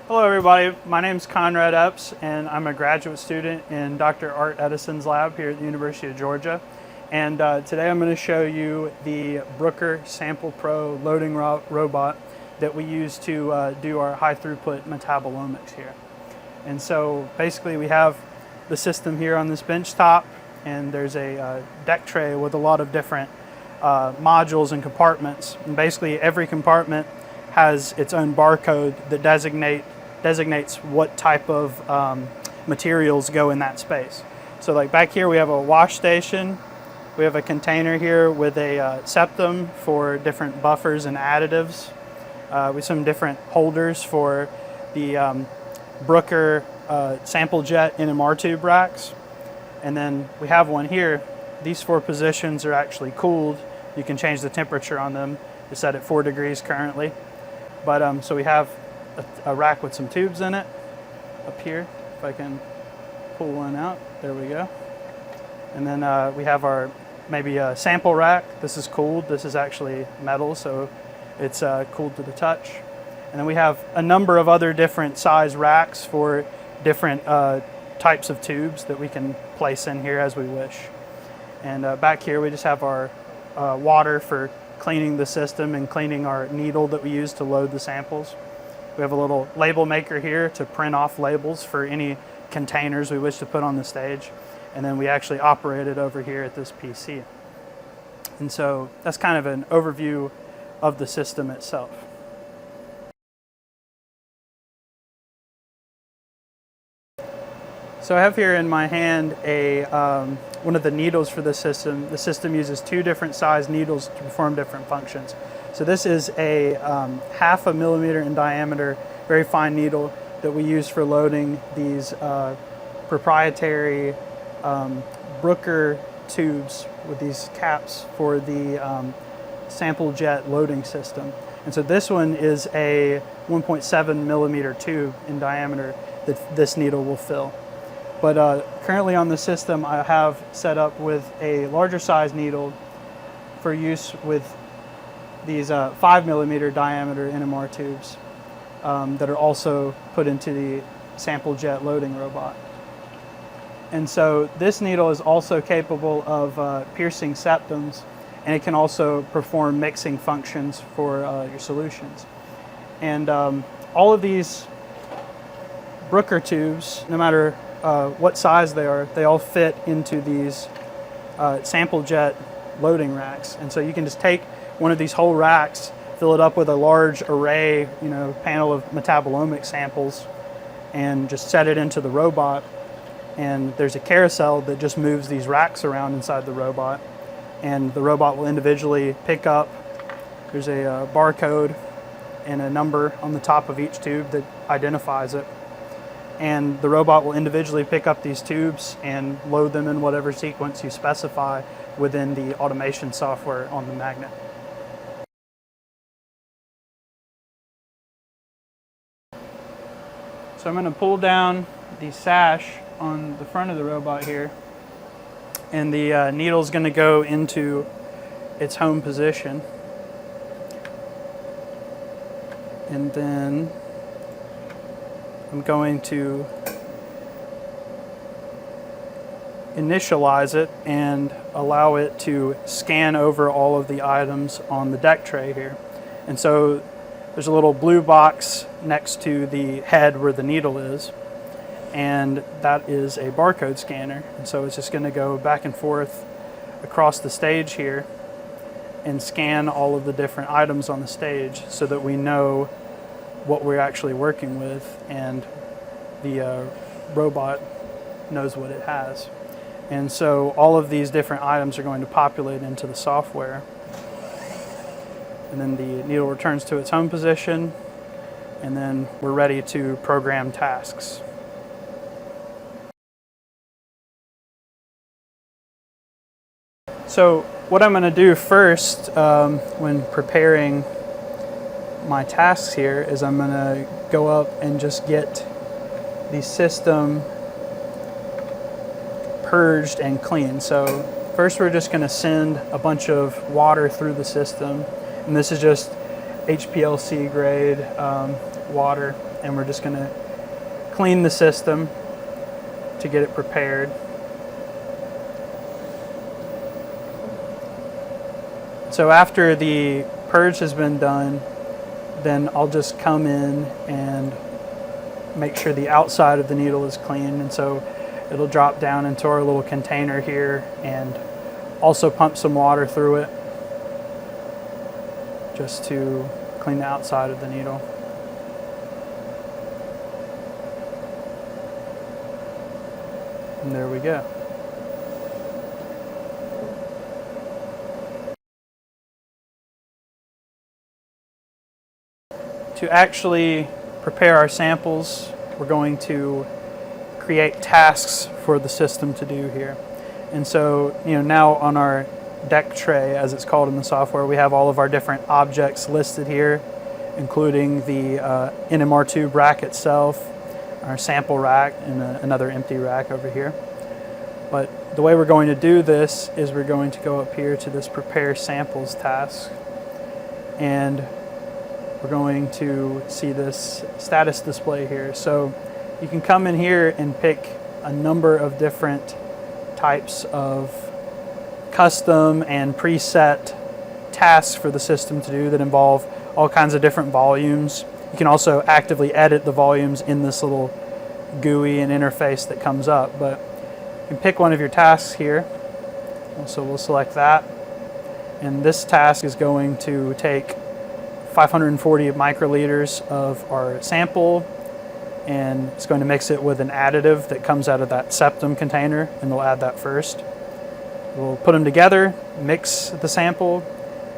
Hello everybody, my name is Conrad Epps and I'm a graduate student in Dr. Art Edison's lab here at the University of Georgia. And today I'm going to show you the Bruker SamplePro loading robot that we use to do our high throughput metabolomics here. And so basically we have the system here on this bench top, and there's a deck tray with a lot of different modules and compartments. And basically every compartment has its own barcode that designates what type of materials go in that space. So like back here we have a wash station, we have a container here with a septum for different buffers and additives, with some different holders for the Bruker sample jet NMR tube racks. And then we have one here. These four positions are actually cooled. You can change the temperature on them. It's set at 4 degrees currently. But so we have a rack with some tubes in it up here. If I can pull one out, there we go. And then we have our maybe a sample rack. This is cooled. This is actually metal, so it's cooled to the touch. And then we have a number of other different size racks for different types of tubes that we can place in here as we wish. And back here we just have our water for cleaning the system and cleaning our needle that we use to load the samples. We have a little label maker here to print off labels for any containers we wish to put on the stage. And then we actually operate it over here at this PC. And so that's kind of an overview of the system itself. So I have here in my hand one of the needles for the system. The system uses 2 different size needles to perform different functions. So this is a 0.5 millimeter in diameter, very fine needle that we use for loading these proprietary Bruker tubes with these caps for the sample jet loading system. And so this one is a 1.7 millimeter tube in diameter that this needle will fill. But currently on the system I have set up with a larger size needle for use with these 5 millimeter diameter NMR tubes that are also put into the sample jet loading robot. And so this needle is also capable of piercing septums, and it can also perform mixing functions for your solutions. And all of these Bruker tubes, no matter what size they are, they all fit into these sample jet loading racks. And so you can just take one of these whole racks, fill it up with a large array, panel of metabolomic samples, and just set it into the robot. And there's a carousel that just moves these racks around inside the robot, and the robot will individually pick up. There's a barcode and a number on the top of each tube that identifies it. And the robot will individually pick up these tubes and load them in whatever sequence you specify within the automation software on the magnet. So I'm going to pull down the sash on the front of the robot here, and the needle is going to go into its home position. And then I'm going to initialize it and allow it to scan over all of the items on the deck tray here. And so there's a little blue box next to the head where the needle is, and that is a barcode scanner. And so it's just going to go back and forth across the stage here and scan all of the different items on the stage so that we know what we're actually working with, and the robot knows what it has. And so all of these different items are going to populate into the software. And then the needle returns to its home position, and then we're ready to program tasks. So what I'm going to do first when preparing my tasks here is I'm going to go up and just get the system purged and cleaned. So first we're just going to send a bunch of water through the system, and this is just HPLC grade water. and we're just going to clean the system to get it prepared. So after the purge has been done, then I'll just come in and make sure the outside of the needle is clean, and so it'll drop down into our little container here and also pump some water through it just to clean the outside of the needle. And there we go. To actually prepare our samples, we're going to create tasks for the system to do here. And so, now on our deck tray, as it's called in the software, we have all of our different objects listed here, including the NMR tube rack itself, our sample rack, and another empty rack over here. But the way we're going to do this is we're going to go up here to this Prepare Samples task, and we're going to see this status display here. So you can come in here and pick a number of different types of custom and preset tasks for the system to do that involve all kinds of different volumes. You can also actively edit the volumes in this little GUI and interface that comes up, but you can pick one of your tasks here. So we'll select that, and this task is going to take 540 microliters of our sample, and it's going to mix it with an additive that comes out of that septum container, and we'll add that first. We'll put them together, mix the sample,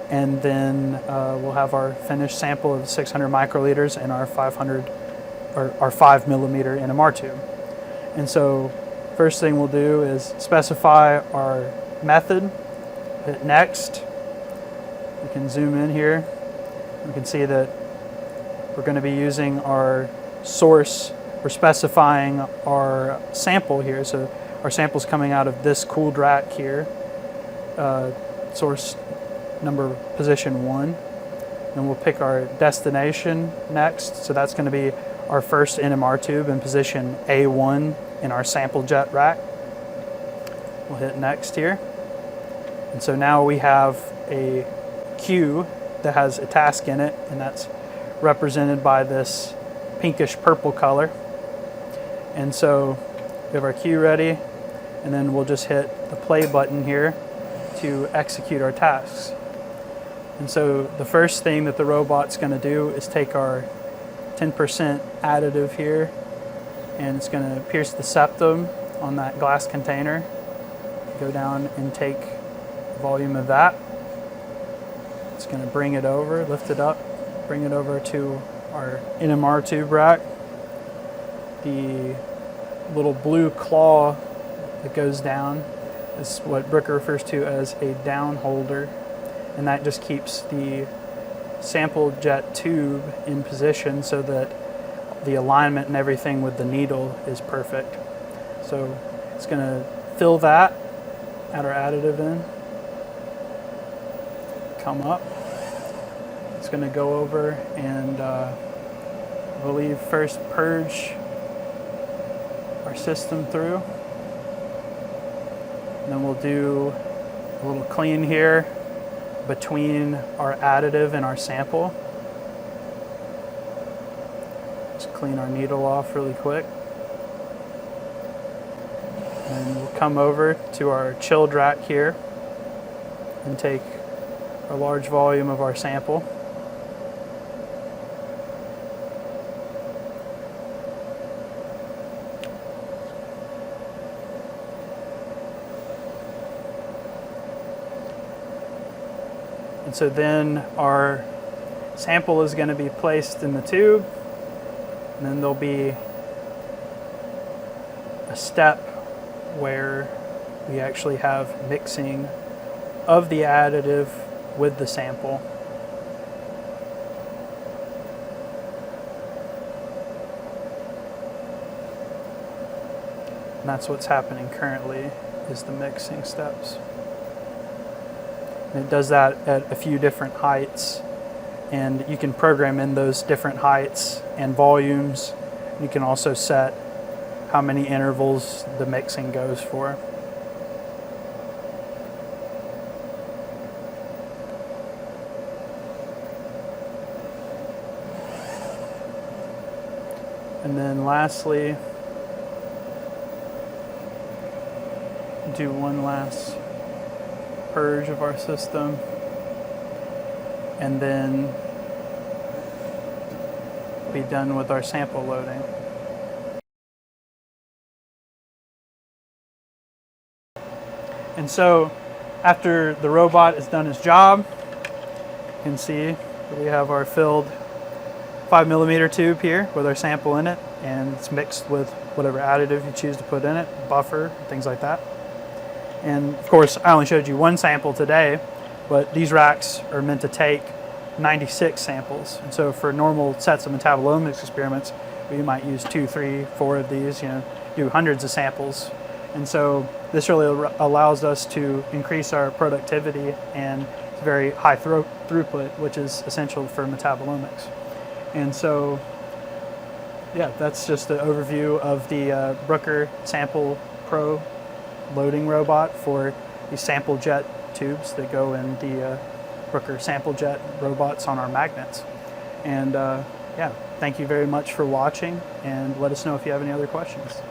and then we'll have our finished sample of 600 microliters in our 5 millimeter NMR tube. And so first thing we'll do is specify our method, hit next. We can zoom in here. We can see that we're going to be using our source. We're specifying our sample here. So our sample is coming out of this cooled rack here, source number position 1. Then we'll pick our destination next. So that's going to be our first NMR tube in position A1 in our sample jet rack. We'll hit next here. And so now we have a queue that has a task in it, and that's represented by this pinkish purple color. And so we have our queue ready, and then we'll just hit the play button here to execute our tasks. And so the first thing that the robot's going to do is take our 10% additive here, and it's going to pierce the septum on that glass container, go down and take the volume of that. It's going to bring it over, lift it up, bring it over to our NMR tube rack. The little blue claw that goes down is what Bruker refers to as a down holder, and that just keeps the sample jet tube in position so that the alignment and everything with the needle is perfect. So it's going to fill that, add our additive in, come up. It's going to go over and I believe first purge our system through. And then we'll do a little clean here between our additive and our sample. Just clean our needle off really quick. And we'll come over to our chilled rack here and take a large volume of our sample. And so then our sample is going to be placed in the tube, and then there'll be a step where we actually have mixing of the additive with the sample. And that's what's happening currently, is the mixing steps. And it does that at a few different heights. and you can program in those different heights and volumes. You can also set how many intervals the mixing goes for. And then lastly, do one last purge of our system, and then be done with our sample loading. And so after the robot has done its job, you can see that we have our filled 5mm tube here with our sample in it, and it's mixed with whatever additive you choose to put in it, buffer, things like that. And of course, I only showed you one sample today, but these racks are meant to take 96 samples. And so for normal sets of metabolomics experiments, we might use 2, 3, 4 of these, do hundreds of samples. And so this really allows us to increase our productivity and very high throughput, which is essential for metabolomics. And so, yeah, that's just an overview of the Bruker SamplePro loading robot for these sample jet tubes that go in the Bruker sample jet robots on our magnets. And yeah, thank you very much for watching, and let us know if you have any other questions.